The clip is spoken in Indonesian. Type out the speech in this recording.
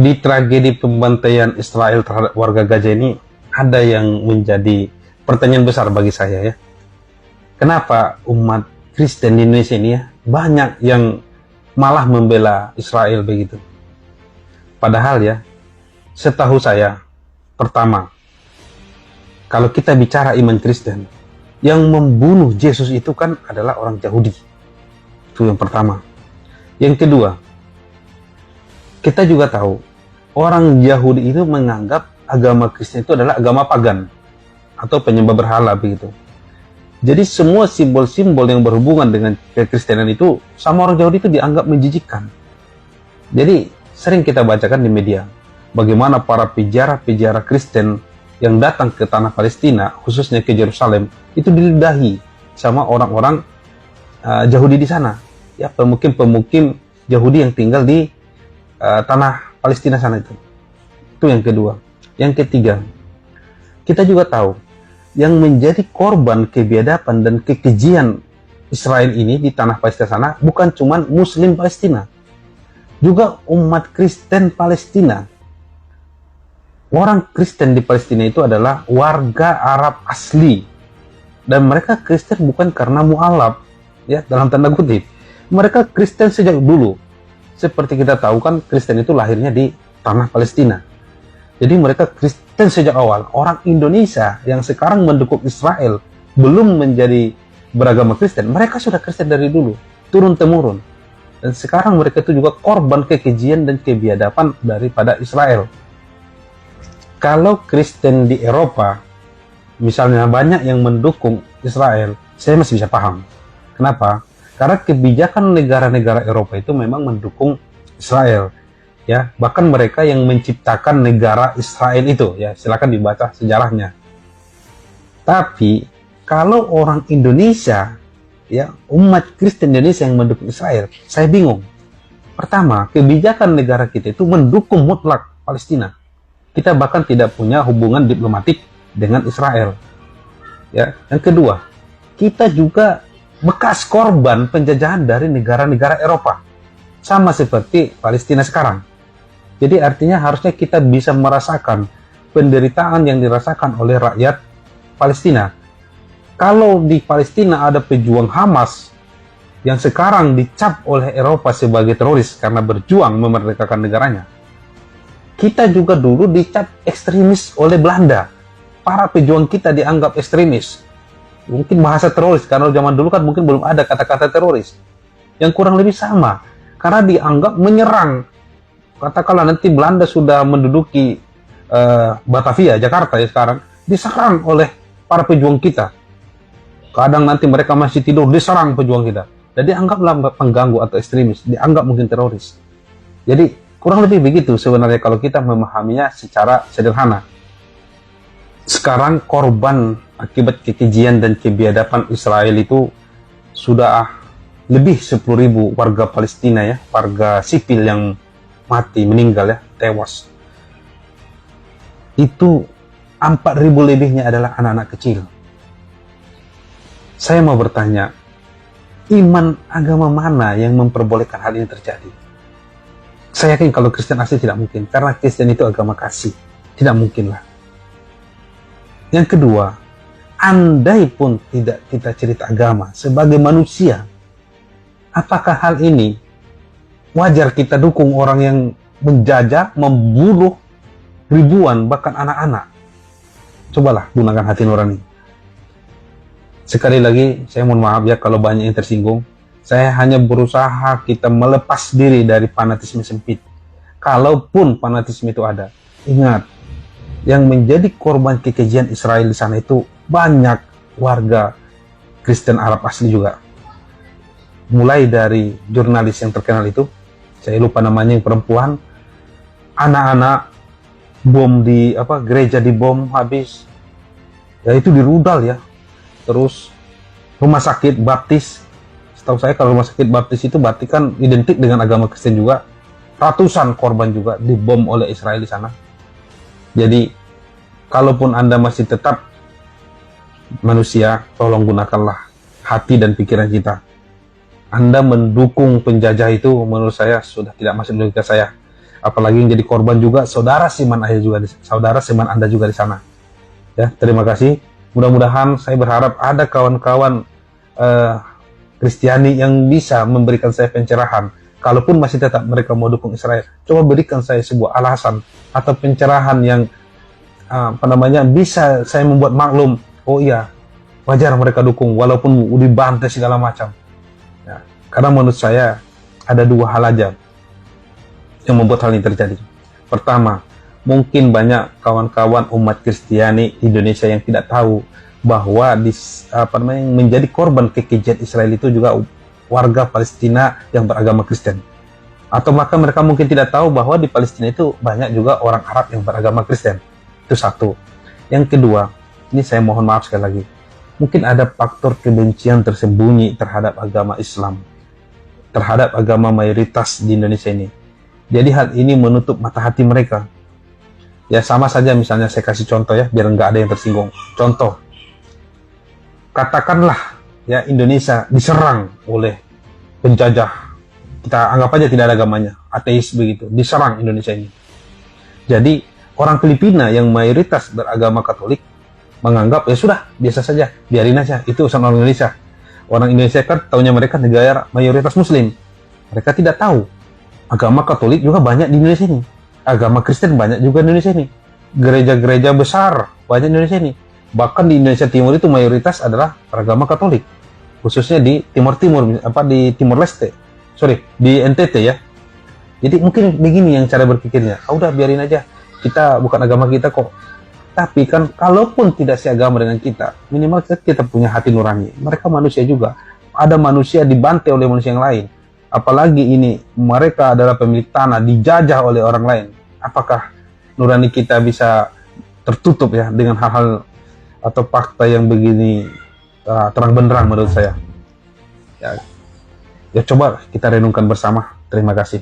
Di tragedi pembantaian Israel terhadap warga Gaza ini ada yang menjadi pertanyaan besar bagi saya ya. Kenapa umat Kristen di Indonesia ini ya banyak yang malah membela Israel begitu? Padahal ya, setahu saya, pertama, kalau kita bicara iman Kristen, yang membunuh Yesus itu kan adalah orang Yahudi. Itu yang pertama. Yang kedua, kita juga tahu, orang Yahudi itu menganggap agama Kristen itu adalah agama pagan atau penyembah berhala begitu. Jadi semua simbol-simbol yang berhubungan dengan kekristenan itu sama orang Yahudi itu dianggap menjijikkan. Jadi sering kita bacakan di media bagaimana para peziarah-peziarah Kristen yang datang ke tanah Palestina, khususnya ke Yerusalem, itu diludahi sama orang-orang Yahudi di sana. Ya, pemukim-pemukim Yahudi yang tinggal di tanah Palestina sana itu. Itu yang kedua. Yang ketiga, kita juga tahu yang menjadi korban kebiadaban dan kekejian Israel ini di tanah Palestina sana bukan cuma Muslim Palestina, juga umat Kristen Palestina. Orang Kristen di Palestina itu adalah warga Arab asli, dan mereka Kristen bukan karena mualaf, ya, dalam tanda kutip. Mereka Kristen sejak dulu. Seperti kita tahu kan, Kristen itu lahirnya di tanah Palestina. Jadi mereka Kristen sejak awal. Orang Indonesia yang sekarang mendukung Israel belum menjadi beragama Kristen. Mereka sudah Kristen dari dulu, turun-temurun. Dan sekarang mereka itu juga korban kekejian dan kebiadaban daripada Israel. Kalau Kristen di Eropa, misalnya banyak yang mendukung Israel, saya masih bisa paham. Kenapa? Karena kebijakan negara-negara Eropa itu memang mendukung Israel. Ya, bahkan mereka yang menciptakan negara Israel itu, ya, silakan dibaca sejarahnya. Tapi kalau orang Indonesia, ya, umat Kristen Indonesia yang mendukung Israel, saya bingung. Pertama, kebijakan negara kita itu mendukung mutlak Palestina. Kita bahkan tidak punya hubungan diplomatik dengan Israel. Ya, yang kedua, kita juga bekas korban penjajahan dari negara-negara Eropa, sama seperti Palestina sekarang. Jadi artinya harusnya kita bisa merasakan penderitaan yang dirasakan oleh rakyat Palestina. Kalau di Palestina ada pejuang Hamas yang sekarang dicap oleh Eropa sebagai teroris karena berjuang memerdekakan negaranya, kita juga dulu dicap ekstremis oleh Belanda. Para pejuang kita dianggap ekstremis. Mungkin bahasa teroris, karena zaman dulu kan mungkin belum ada kata-kata teroris. Yang kurang lebih sama, karena dianggap menyerang. Katakanlah nanti Belanda sudah menduduki Batavia, Jakarta ya sekarang, diserang oleh para pejuang kita. Kadang nanti mereka masih tidur, diserang pejuang kita. Jadi anggaplah pengganggu atau ekstremis, dianggap mungkin teroris. Jadi kurang lebih begitu sebenarnya kalau kita memahaminya secara sederhana. Sekarang korban akibat kekejian dan kebiadaban Israel itu sudah lebih 10.000 warga Palestina ya, warga sipil yang mati, meninggal ya, tewas. Itu 4.000 lebihnya adalah anak-anak kecil. Saya mau bertanya, iman agama mana yang memperbolehkan hal ini terjadi? Saya yakin kalau Kristen asli tidak mungkin, karena Kristen itu agama kasih. Tidak mungkin lah. Yang kedua, andai pun tidak kita cerita agama sebagai manusia, apakah hal ini wajar kita dukung orang yang menjajah, membunuh ribuan bahkan anak-anak? Cobalah gunakan hati nurani. Sekali lagi saya mohon maaf ya kalau banyak yang tersinggung. Saya hanya berusaha kita melepas diri dari fanatisme sempit. Kalaupun fanatisme itu ada, ingat, yang menjadi korban kekejian Israel di sana itu banyak warga Kristen Arab asli juga. Mulai dari jurnalis yang terkenal itu, saya lupa namanya, yang perempuan, anak-anak, bom di gereja dibom habis, ya itu dirudal ya. Terus rumah sakit baptis, setahu saya kalau rumah sakit baptis itu berarti kan identik dengan agama Kristen juga. Ratusan korban juga dibom oleh Israel di sana. Jadi kalaupun Anda masih tetap manusia, tolong gunakanlah hati dan pikiran kita. Anda mendukung penjajah itu menurut saya sudah tidak masuk logika saya. apalagi yang jadi korban juga saudara Siman saudara Siman Anda juga di sana. Ya, terima kasih. Mudah-mudahan saya berharap ada kawan-kawan Kristiani yang bisa memberikan saya pencerahan. Kalaupun masih tetap mereka mau dukung Israel, coba berikan saya sebuah alasan atau pencerahan yang bisa saya membuat maklum. Oh iya, wajar mereka dukung walaupun dibantai segala macam. Ya, karena menurut saya ada dua hal aja yang membuat hal ini terjadi. Pertama, mungkin banyak kawan-kawan umat Kristiani Indonesia yang tidak tahu bahwa menjadi korban kekejian Israel itu juga warga Palestina yang beragama Kristen. Atau maka mereka mungkin tidak tahu bahwa di Palestina itu banyak juga orang Arab yang beragama Kristen. Itu satu. Yang kedua, ini saya mohon maaf sekali lagi, mungkin ada faktor kebencian tersembunyi terhadap agama Islam, terhadap agama mayoritas di Indonesia ini. Jadi hal ini menutup mata hati mereka. Ya sama saja, misalnya saya kasih contoh ya, biar nggak ada yang tersinggung. Contoh, katakanlah ya Indonesia diserang oleh penjajah. Kita anggap aja tidak ada agamanya, ateis begitu, diserang Indonesia ini. Jadi orang Filipina yang mayoritas beragama Katolik menganggap ya sudah, biasa saja, biarin aja, itu urusan orang Indonesia. Orang Indonesia kan taunya mereka negara mayoritas Muslim. Mereka tidak tahu agama Katolik juga banyak di Indonesia ini. Agama Kristen banyak juga di Indonesia ini. Gereja-gereja besar banyak di Indonesia ini. Bahkan di Indonesia Timur itu mayoritas adalah beragama Katolik. Khususnya di di Timor Leste. Di NTT ya. Jadi mungkin begini yang cara berpikirnya. Udah biarin aja. Kita bukan agama kita kok. Tapi kan kalaupun tidak seagama dengan kita, minimal kita punya hati nurani. Mereka manusia juga. Ada manusia dibantai oleh manusia yang lain. Apalagi ini mereka adalah pemilik tanah, dijajah oleh orang lain. Apakah nurani kita bisa tertutup ya dengan hal-hal atau fakta yang begini terang benderang menurut saya? Ya coba kita renungkan bersama. Terima kasih.